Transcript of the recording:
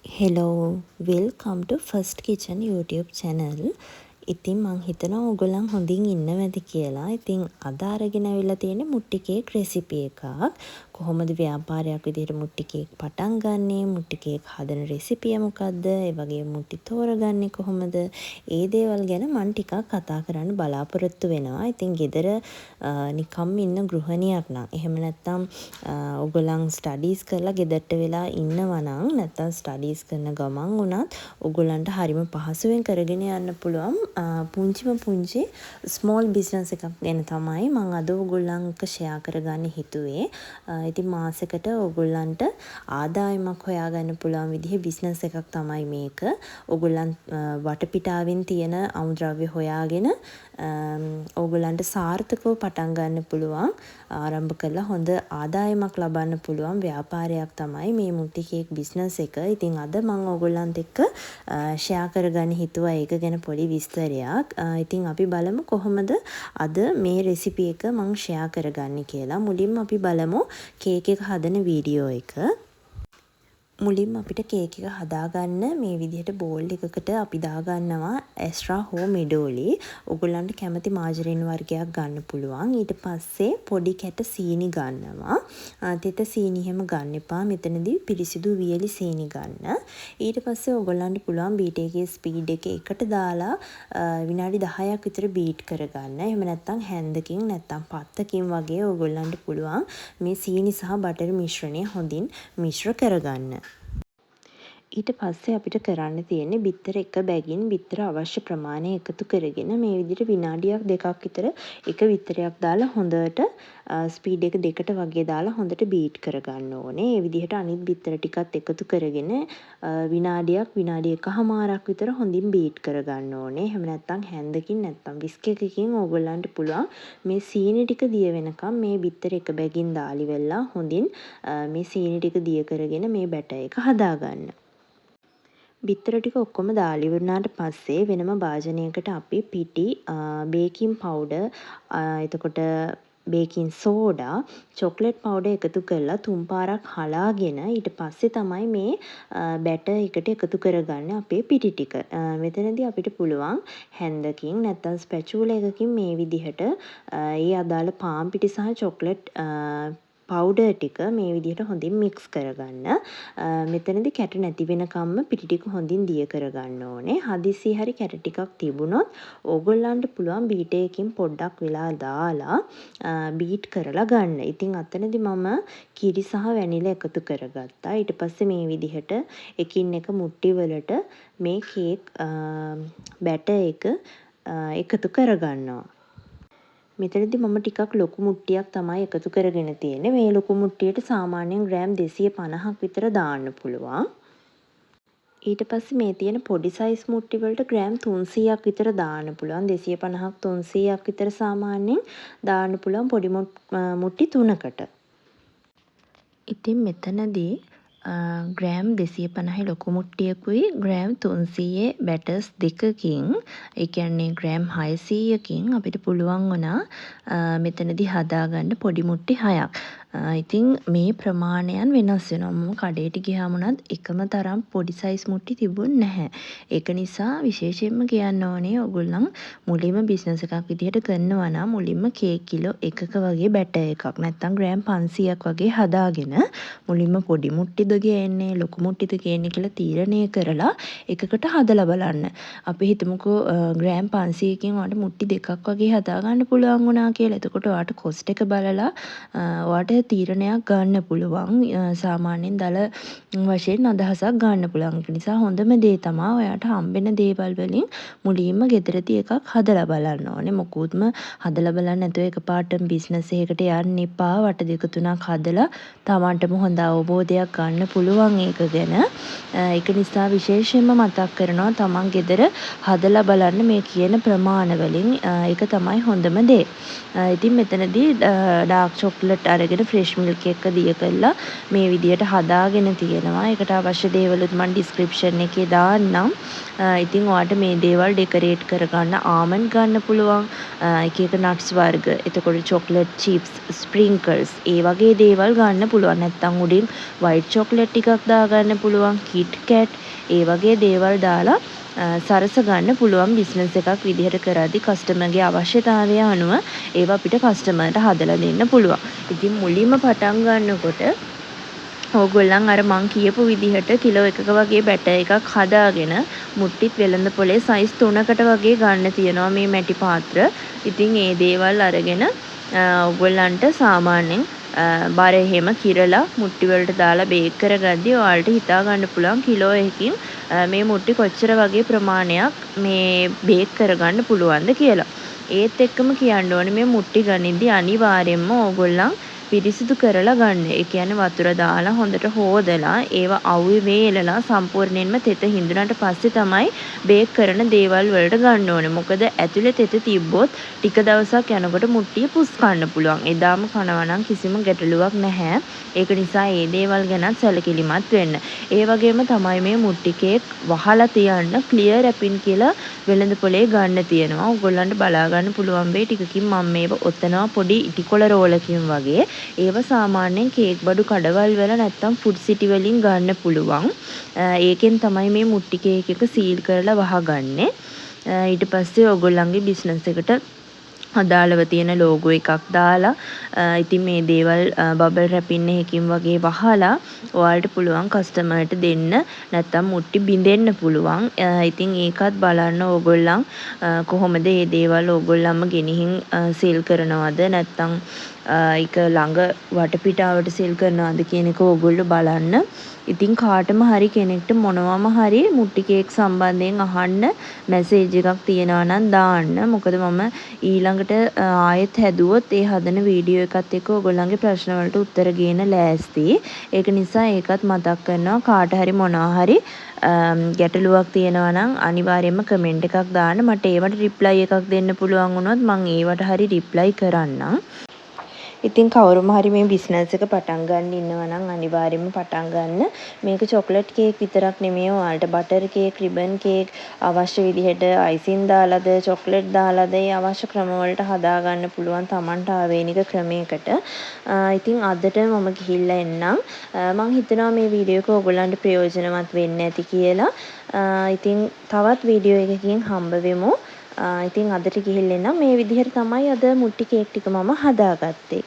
Hello, welcome to First Kitchen YouTube channel. ඉතින් මං හිතනවා ඔයගොල්ලන් හොඳින් ඉන්නවද කියලා. ඉතින් අද අරගෙන අවිල්ලා තියෙන්නේ මුට්ටි කේක් රෙසිපි එකක්. කොහොමද ව්‍යාපාරයක් විදිහට මුට්ටි කේක් පටන් ගන්නෙ, මුට්ටි කේක් හදන රෙසිපිය මොකද්ද, ඒ වගේම මුට්ටි තෝරගන්නේ කොහොමද, ඒ දේවල් ගැන මං ටිකක් කතා කරන්න බලාපොරොත්තු වෙනවා. ඉතින් ගෙදර නිකම් ඉන්න ගෘහණියක් නම්, එහෙම නැත්නම් ඔයගොල්ලන් ස්ටඩීස් කරලා ගෙදරට වෙලා ඉන්නවා නම්, නැත්නම් ස්ටඩීස් කරන ගමන් වුණත් ඔයගොල්ලන්ට හරිම පහසුවෙන් කරගෙන යන්න පුළුවන් පුංචිම පුංචි ස්මෝල් බිස්නස් එකක් ගැන තමයි මම අද ඔයගොල්ලන්ට ෂෙයා කරගන්න හිතුවේ. ඉතින් මාසෙකට ඔයගොල්ලන්ට ආදායමක් හොයාගන්න පුළුවන් විදිහේ බිස්නස් එකක් තමයි මේක. ඔයගොල්ලන් වටපිටාවෙන් තියෙන අමුද්‍රව්‍ය හොයාගෙන ඔයගොල්ලන්ට සාර්ථකව පටන් ගන්න පුළුවන්, ආරම්භ කරලා හොඳ ආදායමක් ලබන්න පුළුවන් ව්‍යාපාරයක් තමයි මේ මුට්ටි කේක් බිස්නස් එක. ඉතින් අද මම ඔයගොල්ලන්ට එක්ක ෂෙයා කරගන්න හිතුවා ඒක ගැන පොඩි විස්තරයක්. ඉතින් අපි බලමු කොහොමද අද මේ රෙසිපි එක මම ෂෙයා කරගන්නේ කියලා. මුලින්ම අපි බලමු කේක් එක හදන වීඩියෝ එක. මුලින්ම අපිට කේක් එක හදාගන්න මේ විදිහට බෝල් එකකට අපි දාගන්නවා එක්ස්ට්‍රා හෝ මිඩෝලි. ඔයගොල්ලන්ට කැමති මාජරින් වර්ගයක් ගන්න පුළුවන්. ඊට පස්සේ පොඩි කැට සීනි ගන්නවා. තෙත සීනි හැම ගන්න එපා. මෙතනදී පිරිසිදු වියලි සීනි ගන්න. ඊට පස්සේ ඔයගොල්ලන්ට පුළුවන් බීට් එකේ ස්පීඩ් එක එකට දාලා විනාඩි 10ක් විතර බීට් කරගන්න. එහෙම නැත්නම් හැන්දකින් නැත්නම් පත්තකින් වගේ ඔයගොල්ලන්ට පුළුවන් මේ සීනි සහ බටර් මිශ්‍රණය හොඳින් මිශ්‍ර කරගන්න. ඊට පස්සේ අපිට කරන්න තියෙන්නේ බිත්තර එක බැගින් බිත්තර අවශ්‍ය ප්‍රමාණය එකතු කරගෙන මේ විදිහට විනාඩියක් දෙකක් විතර එක බිත්තරයක් දාලා හොඳට ස්පීඩ් එක දෙකට වගේ දාලා හොඳට බීට් කරගන්න ඕනේ. ඒ විදිහට අනිත් බිත්තර ටිකත් එකතු කරගෙන විනාඩියක් විනාඩි එකහමාරක් විතර හොඳින් බීට් කරගන්න ඕනේ. එහෙම නැත්නම් හැන්දකින් නැත්නම් විස්ක් එකකින් ඕගොල්ලන්ට පුළුවන් මේ සීනි ටික දිය වෙනකම් මේ බිත්තර එක බැගින් දාලි වෙලා හොඳින් මේ සීනි ටික දිය කරගෙන මේ බැටර් එක හදාගන්න. බිත්තර ටික ඔක්කොම දාලා ඉවරනාට පස්සේ වෙනම භාජනයකට අපි පිටි, බේකින් පවුඩර්, එතකොට බේකින් සෝඩා, චොක්ලට් පවුඩර් එකතු කරලා 3 පාරක් හලාගෙන ඊට පස්සේ තමයි මේ බැටර් එකට එකතු කරගන්න අපේ පිටි ටික. මෙතනදී අපිට පුළුවන් හැන්දකින් නැත්නම් ස්පැචුලා එකකින් මේ විදිහට ඒ අදාළ පාන් පිටි සහ චොක්ලට් පවුඩර් ටික මේ විදිහට හොඳින් මික්ස් කරගන්න. මෙතනදී කැට නැති වෙනකම්ම පිටි ටික හොඳින් දිය කරගන්න ඕනේ. හදිස්සියේ හරි කැට ටිකක් තිබුණොත් ඕගොල්ලන්ට පුළුවන් බීටර් එකකින් පොඩ්ඩක් වෙලා දාලා බීට් කරලා ගන්න. ඉතින් අතනදී මම කිරි සහ වැනිලා එකතු කරගත්තා. ඊට පස්සේ මේ විදිහට එකින් එක මුට්ටි වලට මේ කේක් බැටර් එක එකතු කරගන්නවා. මෙතනදී මම ටිකක් ලොකු මුට්ටියක් තමයි එකතු කරගෙන තියෙන්නේ. මේ ලොකු මුට්ටියට සාමාන්‍යයෙන් ග්‍රෑම් 250ක් විතර දාන්න පුළුවන්. ඊට පස්සේ මේ තියෙන පොඩි සයිස් මුට්ටි වලට ග්‍රෑම් 300ක් විතර දාන්න පුළුවන්. 250ක් 300ක් විතර සාමාන්‍යයෙන් දාන්න පුළුවන් පොඩි මුට්ටි 3කට. ඉතින් මෙතනදී ග්‍රෑම් 250 ලොකු මුට්ටියකුයි ග්‍රෑම් 300 බැටර්ස් දෙකකින්, ඒ කියන්නේ ග්‍රෑම් 600කින් අපිට පුළුවන් වුණා මෙතනදී හදාගන්න පොඩි මුට්ටි 6ක්. ඉතින් මේ ප්‍රමාණයන් වෙනස් වෙනවා. මම කඩේට ගියාම උනත් එකම තරම් පොඩි සයිස් මුට්ටි තිබුණ නැහැ. ඒක නිසා විශේෂයෙන්ම කියන්න ඕනේ ඔයගොල්ලන් මුලින්ම බිස්නස් එකක් විදිහට කරනවා නම් මුලින්ම කේක් කිලෝ එකක වගේ බැටර් එකක් නැත්නම් ග්‍රෑම් 500ක් වගේ හදාගෙන මුලින්ම පොඩි මුට්ටිද ගේන්නේ ලොකු මුට්ටිද ගේන්නේ කියලා තීරණය කරලා එකකට හදලා බලන්න. අපි හිතමුකෝ ග්‍රෑම් 500කින් ඔයාලට මුට්ටි දෙකක් වගේ හදා ගන්න පුළුවන් වුණා කියලා. එතකොට ඔයාලට කොස්ට් එක බලලා ඔයාලට තීරණයක් ගන්න පුළුවන්. සාමාන්‍යයෙන් දල වශයෙන් අදහසක් ගන්න පුළුවන්. ඒ නිසා හොඳම දේ තමයි ඔයාලට හම්බෙන දේවල් වලින් මුලින්ම ගෙදරදී එකක් හදලා බලන්න ඕනේ. මොකුත්ම හදලා බලන්න නැතුව එකපාරටම බිස්නස් එකකට යන්න එපා. වට දෙක තුනක් හදලා තමන්ටම හොඳ අවබෝධයක් ගන්න පුළුවන් ඒක ගැන. ඒක නිසා විශේෂයෙන්ම මතක් කරනවා තමන් ගෙදර හදලා බලන්න මේ කියන ප්‍රමාණ වලින්. ඒක තමයි හොඳම දේ. ඉතින් මෙතනදී ඩාර්ක් චොක්ලට් අරගෙන ෆ්‍රෙෂ් මිල්ක් එක දිය කරලා මේ විදියට හදාගෙන තියෙනවා. ඒකට අවශ්‍ය දේවලුත් මම ඩිස්ක්‍රිප්ෂන් එකේ දාන්නම්. ඉතින් ඔයාලට මේ දේවල් ඩෙකරේට් කරගන්න ආමන්ඩ් ගන්න පුළුවන්. එක එක නට්ස් වර්ග. එතකොට චොක්ලට් චිප්ස්, ස්ප්‍රින්කල්ස් ඒ වගේ දේවල් ගන්න පුළුවන්. නැත්තම් උඩින් වයිට් චොක්ලට් ටිකක් දාගන්න පුළුවන්. කිට් කැට් ඒ වගේ දේවල් දාලා සරස ගන්න පුළුවන් බිස්නස් එකක් විදිහට කරද්දි කස්ටමර්ගේ අවශ්‍යතාවය අනුව ඒවා අපිට කස්ටමර්ට හදලා දෙන්න පුළුවන්. ඉතින් මුලින්ම පටන් ගන්නකොට ඕගොල්ලන් අර මං කියපු විදිහට කිලෝ එකක වගේ බැටර් එකක් හදාගෙන මුට්ටිත් වෙළඳ පොලේ සයිස් 3කට වගේ ගන්න තියෙනවා මේ මැටි පාත්‍ර. ඉතින් ඒ දේවල් අරගෙන ඕගොල්ලන්ට සාමාන්‍යයෙන් බර එහෙම කිරලා මුට්ටි වලට දාලා බේක් කරගද්දී ඔයාලට හිතා ගන්න පුළුවන් කිලෝ එකකින් මේ මුට්ටි කොච්චර වගේ ප්‍රමාණයක් මේ බේක් කරගන්න පුළුවන්ද කියලා. ඒත් එක්කම කියන්න ඕනේ මේ මුට්ටි ගනිද්දී අනිවාර්යයෙන්ම ඕගොල්ලන් පිරිසිදු කරලා ගන්න. ඒ කියන්නේ වතුර දාලා හොඳට හොදලා ඒවා අවුවේ වේලලා සම්පූර්ණයෙන්ම තෙත හිඳුනට පස්සේ තමයි බේක් කරන දේවල් වලට ගන්න ඕනේ. මොකද ඇතුලේ තෙත තිබ්බොත් ටික දවසක් යනකොට මුට්ටිය පුස් කන්න පුළුවන්. එදාම කනවා නම් කිසිම ගැටලුවක් නැහැ. ඒක නිසා මේ දේවල් ගැන සැලකිලිමත් වෙන්න. ඒ වගේම තමයි මේ මුට්ටි කේක් වහලා තියන්න ක්ලියර් රැපින් කියලා වෙළඳ පොලේ ගන්න තියෙනවා. ඕගොල්ලන්ට බලා ගන්න පුළුවන් වෙයි ටිකකින් මම මේව ඔතනවා පොඩි ඉටිකොල රෝලකින් වගේ. ඒව සාමාන්‍යයෙන් කේක් බඩු කඩවල් වල නැත්තම් ෆුඩ් සිටි වලින් ගන්න පුළුවන්. ඒකෙන් තමයි මේ මුට්ටි කේක් එක සීල් කරලා වහගන්නේ. ඊට පස්සේ ඕගොල්ලන්ගේ බිස්නස් එකට අදාළව තියෙන ලෝගෝ එකක් දාලා ඉතින් මේ දේවල් බබල් රැපින් එකකින් වගේ වහලා ඔයාලට පුළුවන් කස්ටමර්ට දෙන්න නැත්තම් මුට්ටි බිඳෙන්න පුළුවන්. ඉතින් ඒකත් බලන්න ඕගොල්ලන් කොහොමද මේ දේවල් ඕගොල්ලන්ම ගෙනිහින් සීල් කරනවද නැත්තම් ඒක ළඟ වටපිටාවට සෙල් කරනවාද කියන එක ඕගොල්ලෝ බලන්න. ඉතින් කාටම හරි කෙනෙක්ට මොනවම හරි මුට්ටි කේක් සම්බන්ධයෙන් අහන්න මැසේජ් එකක් තියනවා නම් දාන්න. මොකද මම ඊළඟට ආයෙත් හැදුවොත් ඒ හදන වීඩියෝ එකත් එක්ක ඕගොල්ලන්ගේ ප්‍රශ්න වලට උත්තර ගේන්න ලෑස්ති. ඒක නිසා ඒකත් මතක් කරනවා කාට හරි මොනවා හරි ගැටලුවක් තියෙනවා නම් අනිවාර්යයෙන්ම කමෙන්ට් එකක් දාන්න. මට ඒවට රිප්ලයි එකක් දෙන්න පුළුවන් වුණොත් මම ඒවට හරි රිප්ලයි කරන්නම්. ඉතින් කවුරුම හරි මේ බිස්නස් එක පටන් ගන්න ඉන්නවා නම් අනිවාර්යයෙන්ම පටන් ගන්න. මේක චොක්ලට් කේක් විතරක් නෙමෙයි ඔයාලට බටර් කේක්, රිබන් කේක් අවශ්‍ය විදිහට අයිසින් දාලාද, චොක්ලට් දාලාද ඒ අවශ්‍ය ක්‍රම වලට හදා ගන්න පුළුවන් Tamanට ආවේනික ක්‍රමයකට. ඉතින් අදට මම ගිහිල්ලා එන්නම්. මම හිතනවා මේ වීඩියෝ එක ඔයගොල්ලන්ට ප්‍රයෝජනවත් වෙන්න ඇති කියලා. ඉතින් තවත් වීඩියෝ එකකින් හම්බ වෙමු. ඉතින් අදට ගිහිල්ලා එන්නම්. මේ විදිහට තමයි අද මුට්ටි කේක් ටික මම හදාගත්තේ.